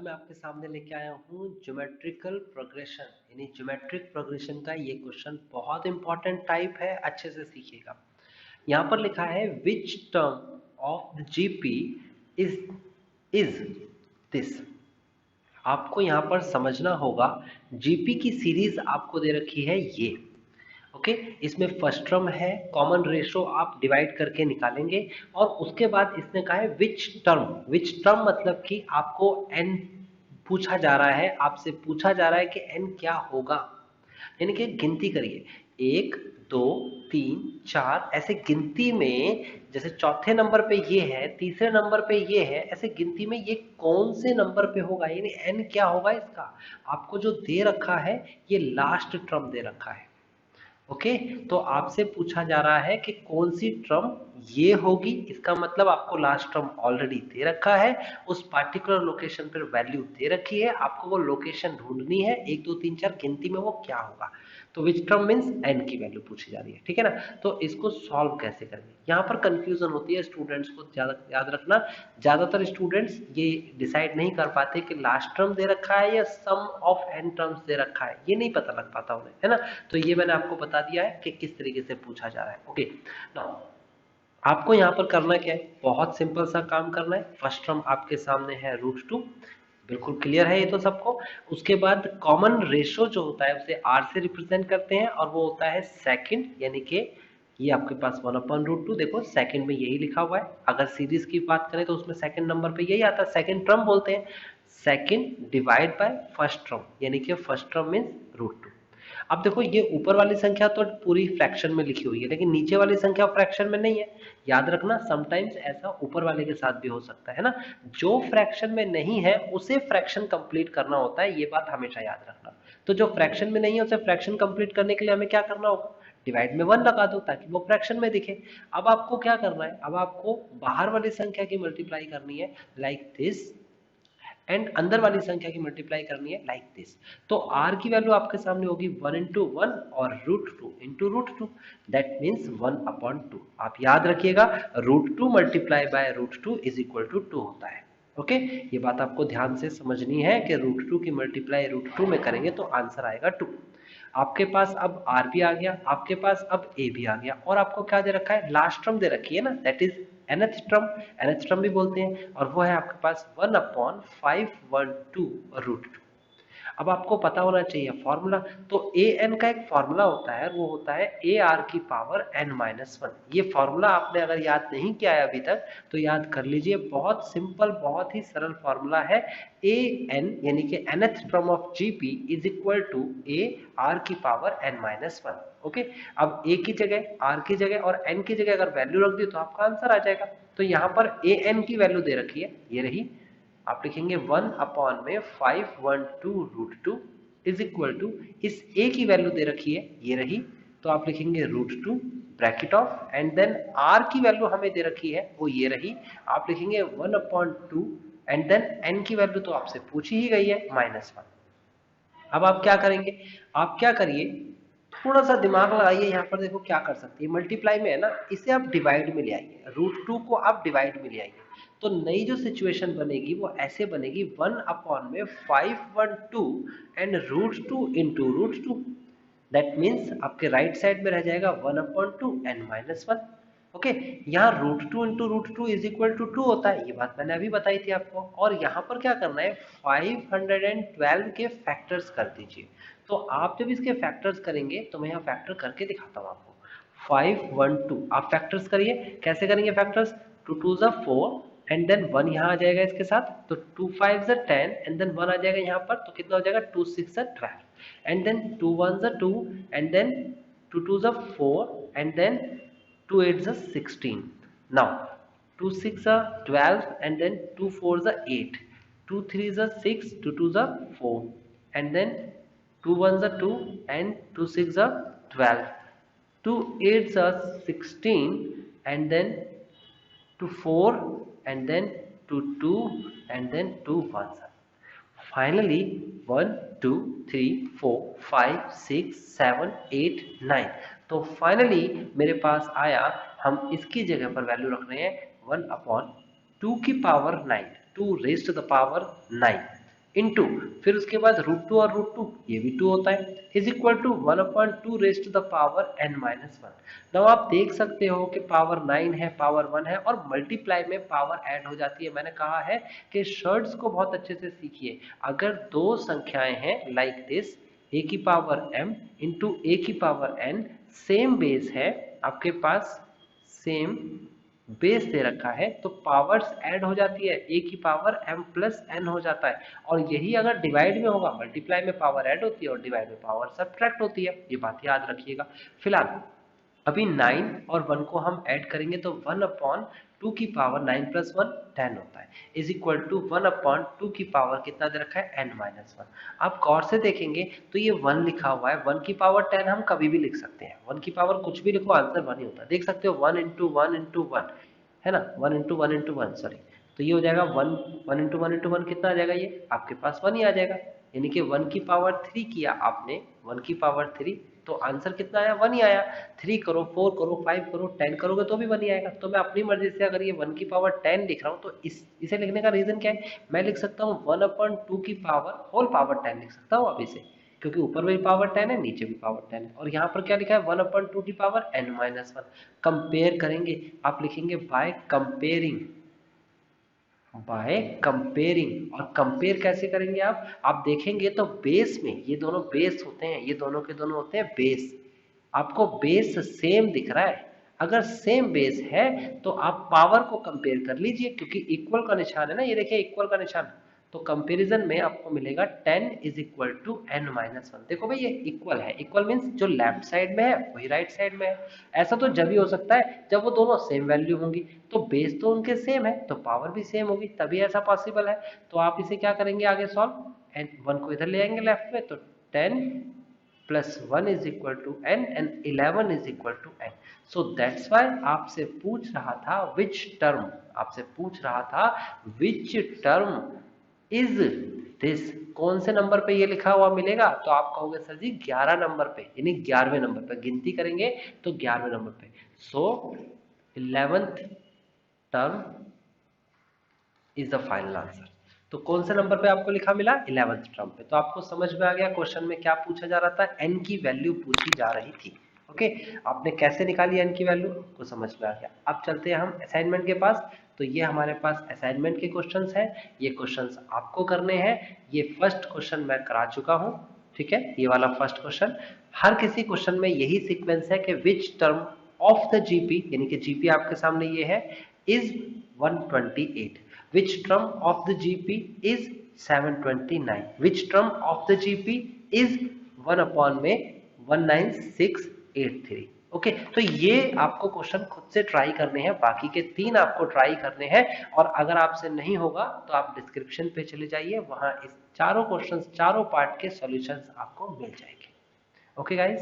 मैं आपके सामने लेके आया हूँ ज्योमेट्रिकल प्रोग्रेशन यानी ज्योमेट्रिक प्रोग्रेशन का ये क्वेश्चन बहुत इंपॉर्टेंट टाइप है, अच्छे से सीखिएगा। यहाँ पर लिखा है which term of the GP is is this. आपको यहाँ पर समझना होगा जीपी की सीरीज आपको दे रखी है ये। ओके, इसमें फर्स्ट टर्म है, कॉमन रेशो आप डिवाइड करके निकालेंगे और उसके बाद इसने कहा है विच टर्म मतलब कि आपको एन पूछा जा रहा है, आपसे पूछा जा रहा है कि एन क्या होगा, यानी कि गिनती करिए 1 2 3 4 ऐसे गिनती में, जैसे चौथे नंबर पे ये है, तीसरे नंबर पे ये है, ऐसे गिनती में ये कौन से नंबर पे होगा, यानी एन क्या होगा इसका। आपको जो दे रखा है ये लास्ट टर्म दे रखा है। ओके, तो आपसे पूछा जा रहा है कि कौन सी टर्म ये होगी, इसका मतलब आपको लास्ट टर्म ऑलरेडी दे रखा है, उस पार्टिकुलर लोकेशन पर वैल्यू दे रखी है, आपको वो लोकेशन ढूंढनी है, 1 2 3 4 गिनती में वो क्या होगा। तो विच टर्म मीन्स एन की वैल्यू पूछी जा रही है, ठीक है ना। तो इसको सॉल्व कैसे करेंगे, यहाँ पर कंफ्यूजन होती है स्टूडेंट्स को, ज्यादा याद रखना, ज्यादातर स्टूडेंट्स ये डिसाइड नहीं कर पाते कि लास्ट टर्म दे रखा है या सम ऑफ एन टर्म्स दे रखा है, ये नहीं पता लग पाता उन्हें, है ना। तो ये मैंने आपको बता दिया है कि किस तरीके से पूछा जा रहा है। ओके, नाउ आपको यहाँ पर करना क्या है, बहुत सिंपल सा काम करना है। फर्स्ट टर्म आपके सामने है √2, बिल्कुल क्लियर है ये तो सबको। उसके बाद कॉमन रेशो जो होता है उसे r से रिप्रेजेंट करते हैं और वो होता है सेकंड, यानी कि ये आपके पास 1/√2, देखो सेकंड में यही लिखा हुआ है। अगर सीरीज की बात करें तो उसमें सेकंड नंबर पे यही आता है, सेकंड टर्म बोलते हैं। Second divide by first term, यानी कि फर्स्ट टर्म मीन्स √2। अब देखो ये ऊपर वाली संख्या तो पूरी फ्रैक्शन में लिखी हुई है, लेकिन नीचे वाली संख्या फ्रैक्शन में नहीं है। याद रखना, समटाइम्स ऐसा ऊपर वाले के साथ भी हो सकता है ना। जो फ्रैक्शन में नहीं है उसे फ्रैक्शन कंप्लीट करना होता है, ये बात हमेशा याद रखना। तो जो फ्रैक्शन में नहीं है उसे फ्रैक्शन कंप्लीट करने के लिए हमें क्या करना होगा, डिवाइड में 1 लगा दो ताकि वो फ्रैक्शन में दिखे। अब आपको क्या करना है, अब आपको बाहर वाली संख्या की मल्टीप्लाई करनी है लाइक दिस, एंड अंदर वाली संख्या की मल्टीप्लाई करनी है लाइक दिस। तो r की वैल्यू आपके सामने होगी 1 into 1 और √2 into √2, दैट मीन्स 1/2। आप याद रखिएगा √2 multiply by √2 is equal to 2 होता है। ओके, ये बात आपको ध्यान से समझनी है कि √2 की मल्टीप्लाई √2 में करेंगे तो आंसर आएगा 2। आपके पास अब r भी आ गया, आपके पास अब a भी आ गया, और आपको क्या दे रखा है, लास्ट टर्म दे रखी है ना, that is nth term, nth term भी बोलते हैं, और वो है आपके पास 1/512 √2। अब आपको पता होना चाहिए फॉर्मूला, तो ए एन का एक फॉर्मूला होता है, वो होता है ए आर की पावर n-1। ये फॉर्मूला आपने अगर याद नहीं किया है अभी तक तो याद कर लीजिए, बहुत सिंपल, बहुत ही सरल फॉर्मूला है। ए एन यानी कि nth term of GP is equal to A R की पावर n-1। ओके, अब ए की जगह, आर की जगह और एन की जगह अगर वैल्यू रख दी तो आपका आंसर आ जाएगा। तो यहाँ पर ए एन की वैल्यू दे रखी है, ये रही, आप लिखेंगे 1/512 √2 इज इक्वल टू, इस a की वैल्यू दे रखी है, ये रही, तो आप लिखेंगे √2 bracket of, and then r की वैल्यू हमें दे रखी है, वो ये रही, आप लिखेंगे 1/2, एंड देन n की वैल्यू तो आपसे पूछी ही गई है -1। अब आप क्या करेंगे, आप क्या करिए, थोड़ा सा दिमाग लगाइए, यहाँ पर देखो क्या कर सकते हैं, मल्टीप्लाई में है ना, इसे आप डिवाइड में ले आइए, √2 को आप डिवाइड में ले आइए, तो नई जो सिचुएशन बनेगी वो ऐसे बनेगी 1/512 एंड √2 इंटू √2, दैट मीन्स आपके राइट साइड में रह जाएगा 1/2 एंड -1। ओके, यहाँ √2 इंटू √2 इज इक्वल टू 2 होता है, ये बात मैंने अभी बताई थी आपको। और यहाँ पर क्या करना है, 512 के फैक्टर्स कर दीजिए। तो आप जब इसके फैक्टर्स करेंगे तो मैं यहाँ फैक्टर करके दिखाता हूँ आपको। 512 आप फैक्टर्स करिए, कैसे करेंगे फैक्टर्स, 2 2 ज़ा 4 एंड देन 1 यहाँ आ जाएगा इसके साथ, तो 2 5 ज़ा 10 एंड देन 1 आ जाएगा यहाँ पर, तो कितना हो जाएगा, 2 6 ज़ा 12 एंड देन 2 1 ज़ा 2 एंड देन 2 2 ज़ा 4 एंड देन 2 8 ज़ा 16। now 2 6 ज़ा 12 and then 2 4 ज़ा 8, 2 3 ज़ा 6, 2 2 ज़ा 4 and then 2 1 ज़ा 2 and 2 6 ज़ा 12, 2 8 ज़ा 16 and then 2 4 and then 2 2 and then 2 1 ज़ा, फाइनली 1 2 3 4 5 6 7 8 9। तो फाइनली मेरे पास आया, हम इसकी जगह पर वैल्यू रख रहे हैं 1/2 की power 9, 2 raised to the power 9। Into फिर उसके बाद √2 और √2 ये भी 2 होता है is equal to 1/2 raise to the power n-1। Now आप देख सकते हो कि पावर 9 है, पावर 1 है और मल्टीप्लाई में पावर ऐड हो जाती है। मैंने कहा है कि शर्ट्स को बहुत अच्छे से सीखिए। अगर दो संख्याएं हैं लाइक दिस a की पावर m इंटू a की पावर n, सेम बेस है आपके पास, सेम बेस दे रखा है तो पावर्स ऐड हो जाती है, a की पावर m प्लस n हो जाता है। और यही अगर डिवाइड में होगा, मल्टीप्लाई में पावर ऐड होती है और डिवाइड में पावर सब्ट्रैक्ट होती है। ये बात याद रखिएगा। फिलहाल अभी 9 और 1 को हम ऐड करेंगे तो 1/2 की पावर 9 प्लस 1 10 होता है इज इक्वल टू 1/2 की पावर कितना दे रखा है n-1। आप गौर से देखेंगे तो ये 1 लिखा हुआ है, 1 की पावर 10 हम कभी भी लिख सकते हैं, 1 की पावर कुछ भी लिखो आंसर 1 ही होता है। देख सकते हो 1 इंटू 1 इंटू 1 है ना, 1 इंटू 1 इंटू 1 सॉरी, तो ये हो जाएगा 1 इंटू 1 इंटू 1 कितना आ जाएगा, ये आपके पास 1 ही आ जाएगा। यानी कि 1 की पावर 3 किया आपने, 1 की पावर 3 तो आंसर कितना आया, 1 ही आया। 3 करो, 4 करो, 5 करो, 10 करोगे तो भी 1 ही आएगा। तो मैं अपनी मर्जी से अगर ये 1 की पावर 10 लिख रहा हूँ तो इसे लिखने का रीजन क्या है, मैं लिख सकता हूँ 1/2 की पावर होल पावर 10 लिख सकता हूँ अब इसे, क्योंकि ऊपर भी पावर 10 है नीचे भी पावर 10 है। और यहाँ पर क्या लिखा है 1/2 की पावर n-1। कंपेयर करेंगे, आप लिखेंगे बाय कंपेयरिंग, बाय कंपेयरिंग। और कंपेयर कैसे करेंगे आप देखेंगे तो बेस में ये दोनों बेस होते हैं, ये दोनों के दोनों होते हैं बेस। आपको बेस सेम दिख रहा है, अगर सेम बेस है तो आप पावर को कंपेयर कर लीजिए, क्योंकि इक्वल का निशान है ना, ये देखिए इक्वल का निशान। तो कंपैरिजन में आपको मिलेगा 10 इज इक्वल टू n-1। देखो भाई ये इक्वल है, इक्वल मीन्स जो लेफ्ट साइड में है वही राइट साइड में है। ऐसा तो जब ही हो सकता है जब वो दोनों सेम वैल्यू होंगी, तो बेस तो उनके सेम है तो पावर भी सेम होगी, तभी ऐसा पॉसिबल है। तो आप इसे क्या करेंगे आगे सॉल्व, n1 को इधर ले आएंगे लेफ्ट में, तो 10 plus 1 is equal to n and 11 is equal to n। So that's why आपसे पूछ रहा था विच टर्म, आपसे पूछ रहा था विच टर्म इज दिस, कौन से नंबर पे ये लिखा हुआ मिलेगा, तो आप कहोगे सर जी 11 नंबर पे, यानी 11वें नंबर पे गिनती करेंगे तो 11वें नंबर पे। सो 11th term is the final answer. तो कौन से नंबर पे आपको लिखा मिला, 11th टर्म पे। तो आपको समझ में आ गया क्वेश्चन में क्या पूछा जा रहा था, n की वैल्यू पूछी जा रही थी। ओके, आपने कैसे निकाली n की वैल्यू को समझ में आ गया। अब चलते हैं हम असाइनमेंट के पास। तो ये हमारे पास असाइनमेंट के क्वेश्चंस हैं, ये क्वेश्चंस आपको करने हैं। ये फर्स्ट क्वेश्चन मैं करा चुका हूँ, ठीक है, ये वाला फर्स्ट क्वेश्चन। हर किसी क्वेश्चन में यही सीक्वेंस है कि which term of the GP, यानी कि जीपी आपके सामने ये है, is 128, which term of the GP is 729, which term of the GP is 1 upon में 19683। ओके, तो ये आपको क्वेश्चन खुद से ट्राई करने हैं, बाकी के 3 आपको ट्राई करने हैं। और अगर आपसे नहीं होगा तो आप डिस्क्रिप्शन पे चले जाइए, वहां इस चारों क्वेश्चंस, चारों पार्ट के सॉल्यूशंस आपको मिल जाएंगे। Okay guys.